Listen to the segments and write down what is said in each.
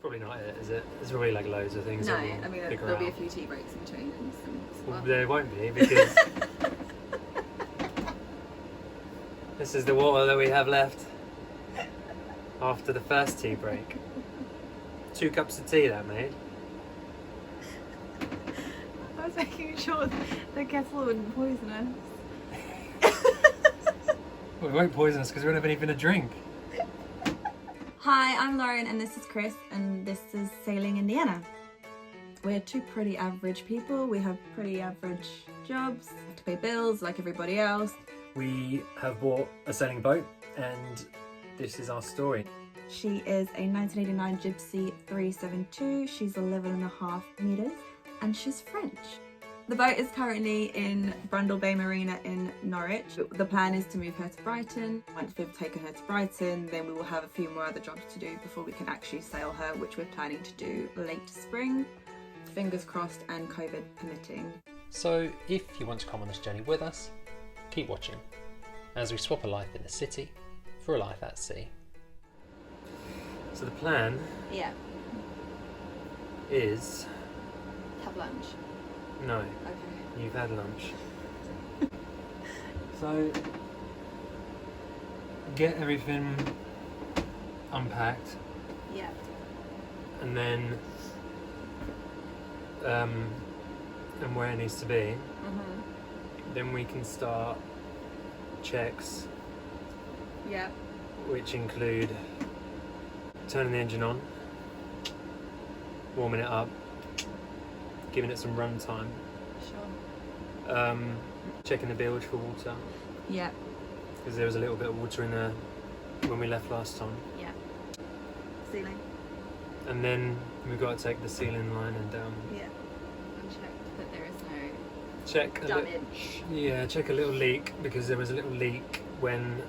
Probably not it, is it? There's probably like loads of things. No, that we'll I mean figure there'll be a out. few tea breaks in between and some Well, stuff. there won't be because this is the water that we have left after the first tea break. 2 cups of tea that made. I was making sure the kettle wouldn't poison us. Well, it won't poison us because we don't have anything to drink. Hi, I'm Lauren and this is Chris and this is Sailing Indiana. We're 2 pretty average people. We have pretty average jobs, have to pay bills like everybody else. We have bought a sailing boat and this is our story. She is a 1989 Gib'sea 372. She's 11.5 meters and she's French. The boat is currently in Brundle Bay Marina in Norwich. The plan is to move her to Brighton. Once we've taken her to Brighton, then we will have a few more other jobs to do before we can actually sail her, which we're planning to do late spring. Fingers crossed and COVID permitting. So if you want to come on this journey with us, keep watching as we swap a life in the city for a life at sea. So the plan is... Have lunch. No, Okay. you've had lunch. So get everything unpacked Yeah. and then and where it needs to be. Then we can start checks, Yeah. which include turning the engine on, warming it up, giving it some run time, Sure. checking the bilge for water Yeah. because there was a little bit of water in there when we left last time, Yeah. Ceiling. and then we've got to take the ceiling lining down. Yeah. And check that there is no Check damage. check a little leak because there was a little leak when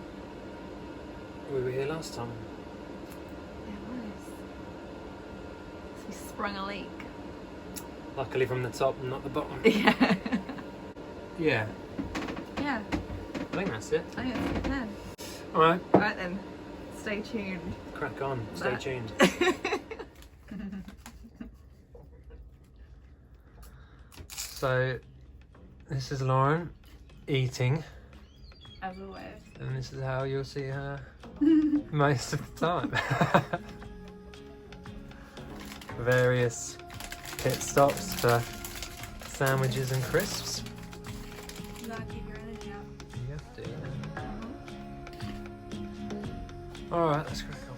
we were here last time. There was. So we sprung a leak. Luckily from the top and not the bottom. Yeah. Yeah, Yeah. I think that's it. I think it's a good plan. Alright, Right then. Stay tuned. crack on, stay tuned. So, this is Lauren eating, As always. and this is how you'll see her most of the time. Various pit stops for sandwiches and crisps. You gotta keep your energy up. You have to, yeah. Alright, let's crack on.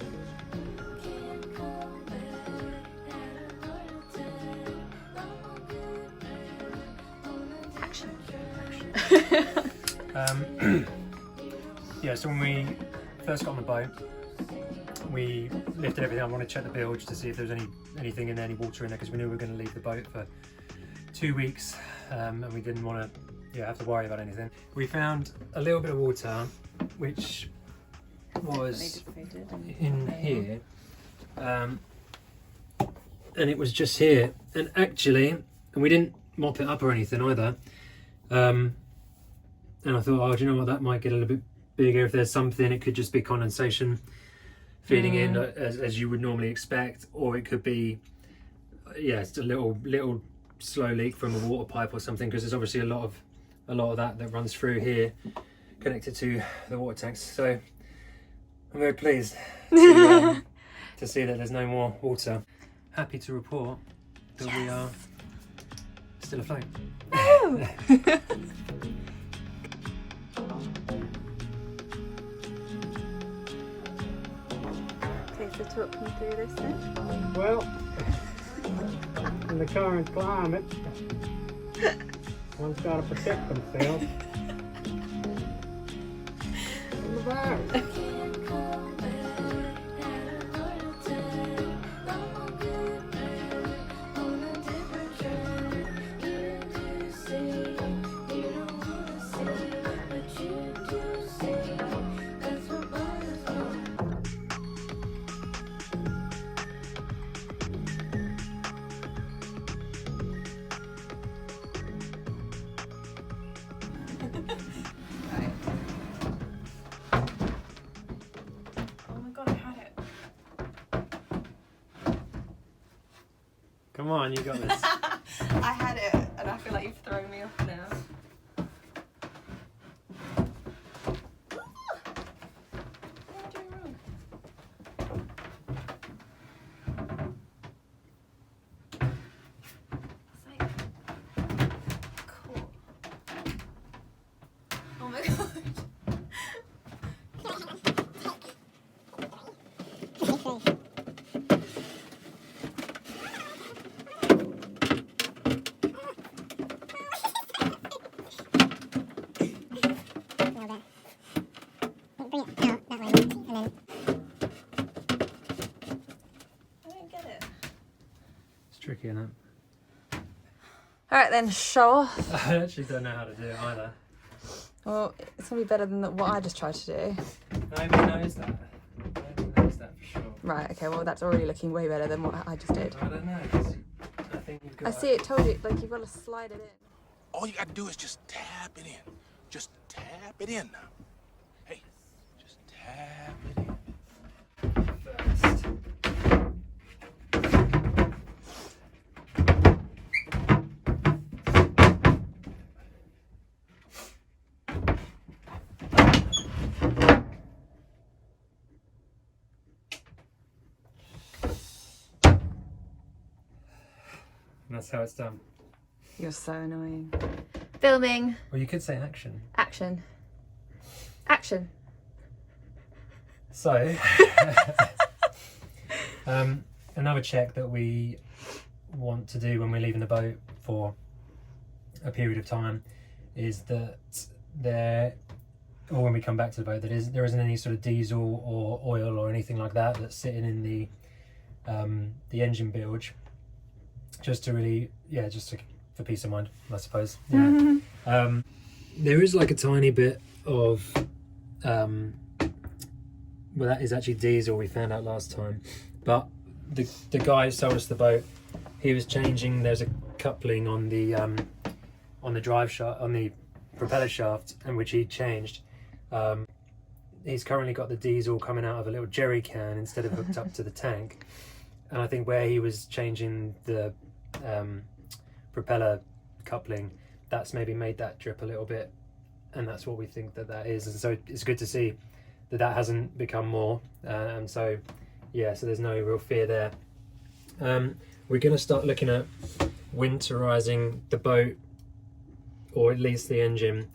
Action. Yeah, so when we first got on the boat, we lifted everything. I wanted to check the bilge to see if there was anything in there, any water in there, because we knew we were going to leave the boat for 2 weeks, and we didn't want to have to worry about anything. We found a little bit of water, which was in here, and it was just here. And actually, and we didn't mop it up or anything either. And I thought, oh, do you know what? That might get a little bit bigger. If there's something, it could just be condensation feeding in as you would normally expect, or it could be, it's a little slow leak from a water pipe or something, because there's obviously a lot of that runs through here, connected to the water tanks. So I'm very pleased to see that there's no more water. Happy to report that we are still afloat. Oh! Okay, so talk me through this then. Well, in the current climate, one's got to protect themselves from the virus. Come on, you got this. I had it, and I feel like you've thrown me off now. Tricky, isn't it? Alright then, show off. I actually don't know how to do it either. Well, it's gonna be better than what I just tried to do. Nobody knows that. Nobody knows that for sure. Right, okay, well that's already looking way better than what I just did. I don't know, 'cause I think you've got... I see it told you, like you've got to slide it in. All you got to do is just tap it in. Just tap it in now. Hey, just tap it in. First. And that's how it's done. You're so annoying. Filming. Well, you could say action. Action. Action. So, another check that we want to do when we're leaving the boat for a period of time is that or when we come back to the boat, there isn't any sort of diesel or oil or anything like that that's sitting in the engine bilge. Just to really, for peace of mind, I suppose. Yeah. There is like a tiny bit of, well, that is actually diesel, we found out last time. But the guy who sold us the boat, he was changing. There's a coupling on the drive shaft, on the propeller shaft, and which he changed. He's currently got the diesel coming out of a little jerry can instead of hooked up to the tank. And I think where he was changing the propeller coupling, that's maybe made that drip a little bit, and that's what we think that is. And so it's good to see that hasn't become more, and so yeah, so there's no real fear there. We're going to start looking at winterizing the boat, or at least the engine,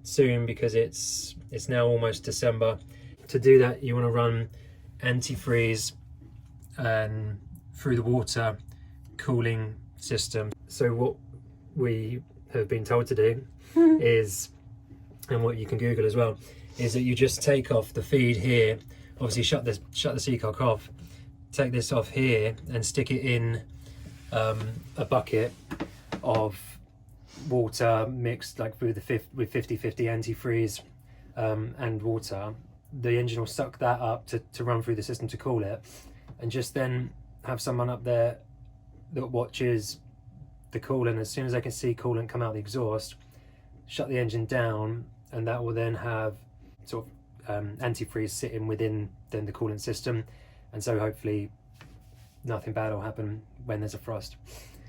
soon, because it's now almost December. To do that, you want to run antifreeze and through the water cooling system. So what we have been told to do is, and what you can Google as well, is that you just take off the feed here, obviously shut the seacock off, take this off here and stick it in a bucket of water mixed like with 50-50 antifreeze and water. The engine will suck that up to run through the system to cool it, and just then have someone up there that watches the coolant. As soon as they can see coolant come out the exhaust, shut the engine down, and that will then have sort of antifreeze sitting within then the coolant system, and so hopefully nothing bad will happen when there's a frost.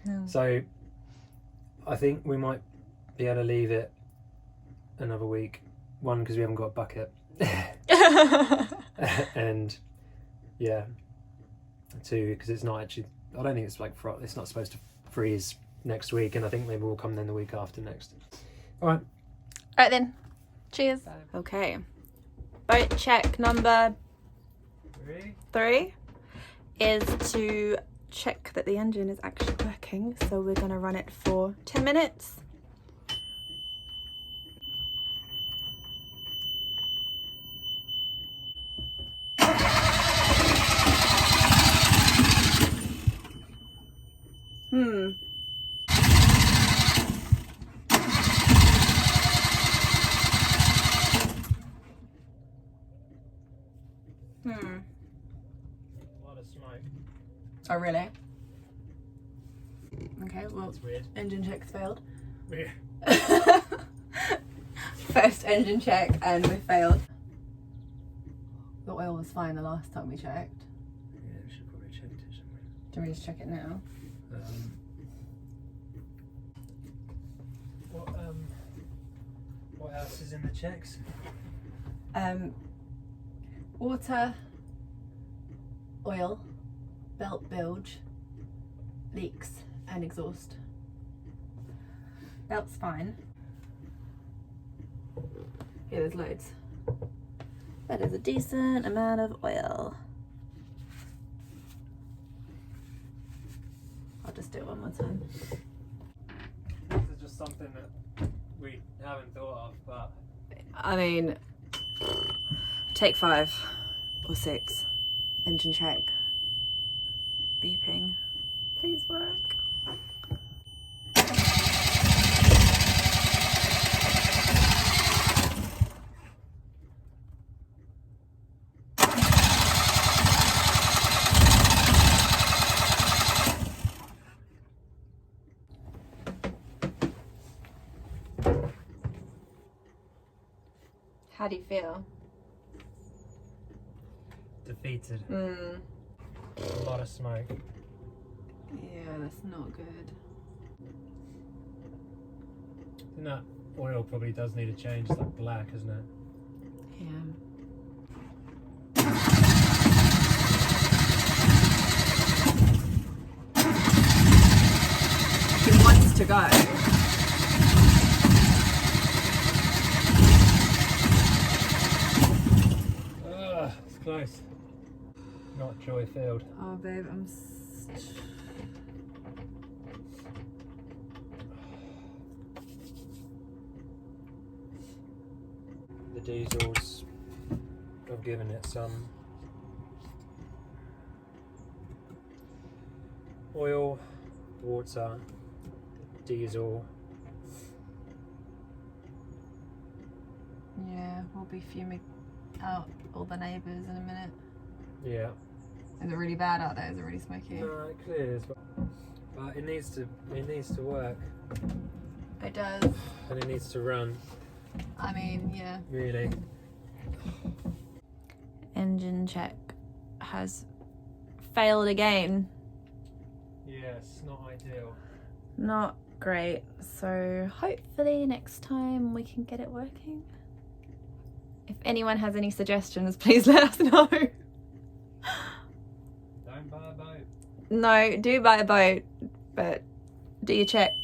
No. So I think we might be able to leave it another week. One, because we haven't got a bucket. And yeah, two, because it's not actually, I don't think it's like it's not supposed to freeze next week, and I think maybe we'll come then the week after next. All right then, cheers. Okay, boat check number 3 is to check that the engine is actually working, so we're going to run it for 10 minutes. A lot of smoke. Oh really? Okay, well, That's weird. engine check's failed. Weird. First engine check and we failed. The oil was fine the last time we checked. Yeah, we should probably check it, shouldn't Do we just check it now? What else is in the checks? Water, oil, belt bilge, leaks, and exhaust. Belt's fine. Yeah, there's loads. That is a decent amount of oil. I'll just do it one more time. This is just something that we haven't thought of, but I mean, take 5 or 6. Engine check. Beeping. Please work. How do you feel? defeated. A lot of smoke. Yeah, that's not good. I think that oil probably does need a change. It's like black, isn't it? Yeah. It wants to go. It's close. Not joy filled. Oh, babe, The diesels, I've given it some oil, water, diesel. Yeah, we'll be fuming out all the neighbours in a minute. Yeah. Is it really bad out there? Is it really smoky? No, it clears, but it needs to work. It does. And it needs to run. I mean, yeah. Really. Engine check has failed again. Yes, not ideal. Not great. So hopefully next time we can get it working. If anyone has any suggestions, please let us know. Don't buy a boat. No, do buy a boat, but do your checks.